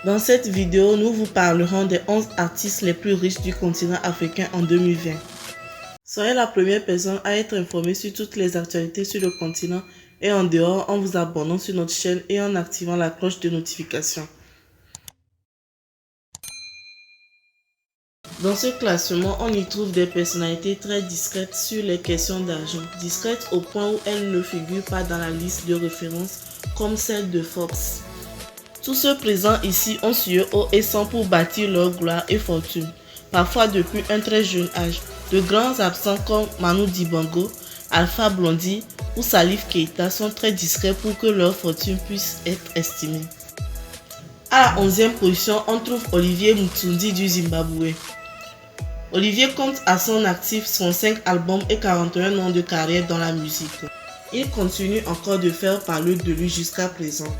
Dans cette vidéo, nous vous parlerons des 11 artistes les plus riches du continent africain en 2020. Soyez la première personne à être informée sur toutes les actualités sur le continent et en dehors en vous abonnant sur notre chaîne et en activant la cloche de notification. Dans ce classement, on y trouve des personnalités très discrètes sur les questions d'argent, discrètes au point où elles ne figurent pas dans la liste de référence comme celle de Forbes. Tous ceux présents ici ont su haut et sang pour bâtir leur gloire et fortune, parfois depuis un très jeune âge. De grands absents comme Manu Dibango, Alpha Blondy ou Salif Keita sont très discrets pour que leur fortune puisse être estimée. À la 11e position, on trouve Olivier Mutsundi du Zimbabwe. Olivier compte à son actif 35 albums et 41 ans de carrière dans la musique. Il continue encore de faire parler de lui jusqu'à présent.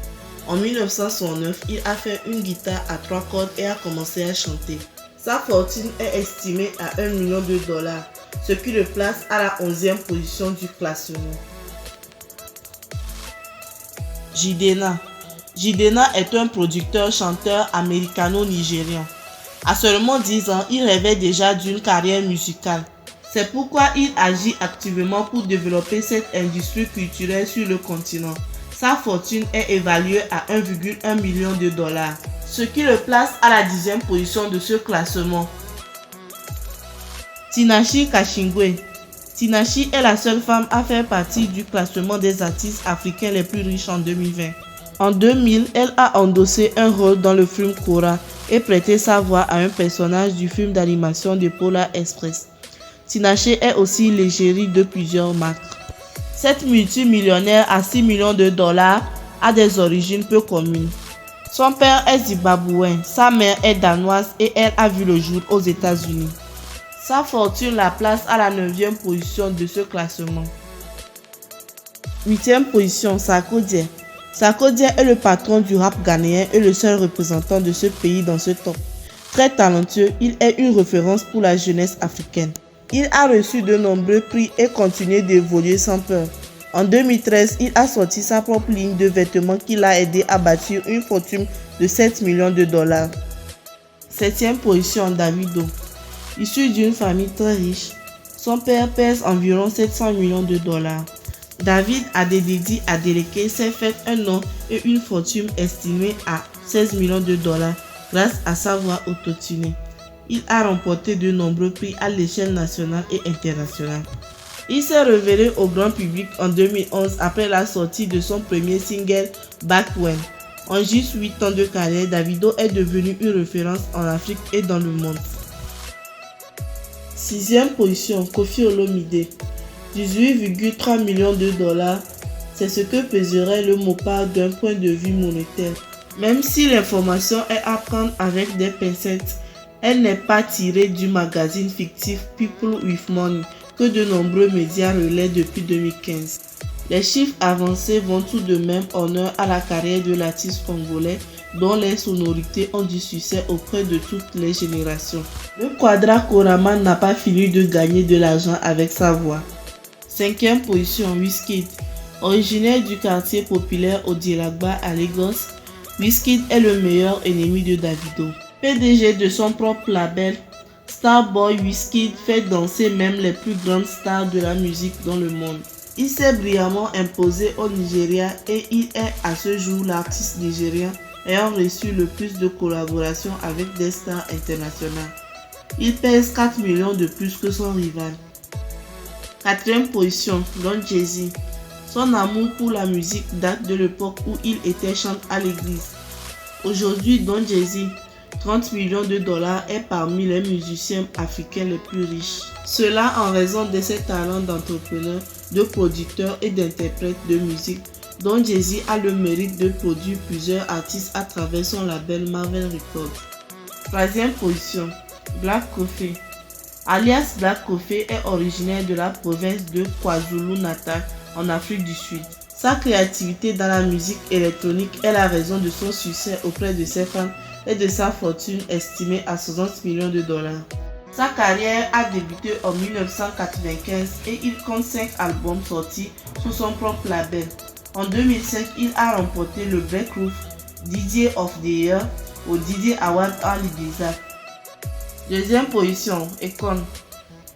En 1969, il a fait une guitare à 3 cordes et a commencé à chanter. Sa fortune est estimée à $1 million, ce qui le place à la 11e position du classement. Jidenna. Jidenna est un producteur-chanteur américano-nigérian. À seulement 10 ans, il rêvait déjà d'une carrière musicale. C'est pourquoi il agit activement pour développer cette industrie culturelle sur le continent. Sa fortune est évaluée à $1,1 million, ce qui le place à la 10e position de ce classement. Tinashe Kashingwe. Tinashe est la seule femme à faire partie du classement des artistes africains les plus riches en 2020. En 2000, elle a endossé un rôle dans le film Kora et prêté sa voix à un personnage du film d'animation de Polar Express. Tinashe est aussi l'égérie de plusieurs marques. Cette multimillionnaire à $6 millions a des origines peu communes. Son père est zimbabwéen, sa mère est danoise et elle a vu le jour aux États-Unis. Sa fortune la place à la 9e position de ce classement. 8e position, Sarkodie. Sarkodie est le patron du rap ghanéen et le seul représentant de ce pays dans ce top. Très talentueux, il est une référence pour la jeunesse africaine. Il a reçu de nombreux prix et continue d'évoluer sans peur. En 2013, il a sorti sa propre ligne de vêtements qui l'a aidé à bâtir une fortune de $7 millions. 7e position, Davido. Issu d'une famille très riche, son père pèse environ $700 millions. David Adedidi Adeleke s'est fait un nom et une fortune estimée à $16 millions grâce à sa voix autotunée. Il a remporté de nombreux prix à l'échelle nationale et internationale. Il s'est révélé au grand public en 2011 après la sortie de son premier single Back When. En juste 8 ans de carrière, Davido est devenu une référence en Afrique et dans le monde. 6e position, Koffi Olomide. $18,3 millions, c'est ce que peserait le MOPA d'un point de vue monétaire. Même si l'information est à prendre avec des pincettes, elle n'est pas tirée du magazine fictif People with Money que de nombreux médias relaient depuis 2015. Les chiffres avancés vont tout de même honneur à la carrière de l'artiste congolais dont les sonorités ont du succès auprès de toutes les générations. Le Quadra Koraman n'a pas fini de gagner de l'argent avec sa voix. 5e position, Wizkid. Originaire du quartier populaire Odielagba à Lagos, Wizkid est le meilleur ennemi de Davido. PDG de son propre label, Starboy Wizkid fait danser même les plus grandes stars de la musique dans le monde. Il s'est brillamment imposé au Nigeria et il est à ce jour l'artiste nigérien ayant reçu le plus de collaborations avec des stars internationales. Il pèse 4 millions de plus que son rival. 4e position, Don Jay-Z. Son amour pour la musique date de l'époque où il était chanteur à l'église. Aujourd'hui, Don Jay-Z, $30 millions, est parmi les musiciens africains les plus riches. Cela en raison de ses talents d'entrepreneur, de producteur et d'interprète de musique. Don Jay-Z a le mérite de produire plusieurs artistes à travers son label Marvel Records. 3e position, Black Coffee. Alias Black Coffee est originaire de la province de KwaZulu-Natal en Afrique du Sud. Sa créativité dans la musique électronique est la raison de son succès auprès de ses fans et de sa fortune estimée à $60 millions. Sa carrière a débuté en 1995 et il compte 5 albums sortis sous son propre label. En 2005, il a remporté le Breakthrough DJ of the Year au Didi Award à l'Ibiza. Deuxième position, Akon.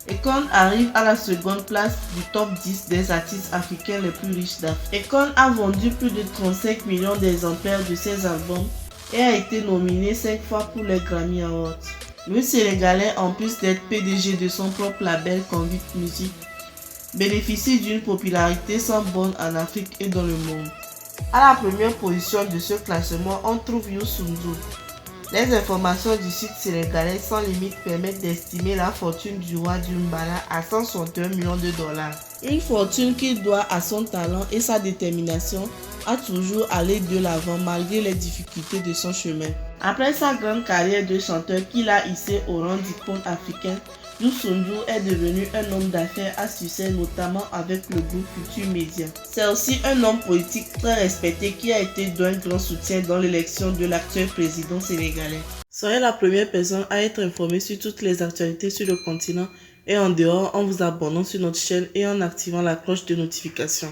Akon arrive à la seconde place du top 10 des artistes africains les plus riches d'Afrique. Akon a vendu plus de 35 millions d'exemplaires de ses albums et a été nominé 5 fois pour les Grammy Awards. Le Sénégalais, en plus d'être PDG de son propre label Convict Music, bénéficie d'une popularité sans borne en Afrique et dans le monde. À la première position de ce classement, on trouve Youssou N'Dour. Les informations du site sénégalais Sans Limite permettent d'estimer la fortune du roi du Mbala à 161 millions de dollars. Une fortune qu'il doit à son talent et sa détermination à toujours aller de l'avant malgré les difficultés de son chemin. Après sa grande carrière de chanteur qu'il a hissé au rang d'icône africain, Youssou N'Dour est devenu un homme d'affaires à succès, notamment avec le groupe Futurs Médias. C'est aussi un homme politique très respecté qui a été d'un grand soutien dans l'élection de l'actuel président sénégalais. Soyez la première personne à être informée sur toutes les actualités sur le continent et en dehors en vous abonnant sur notre chaîne et en activant la cloche de notification.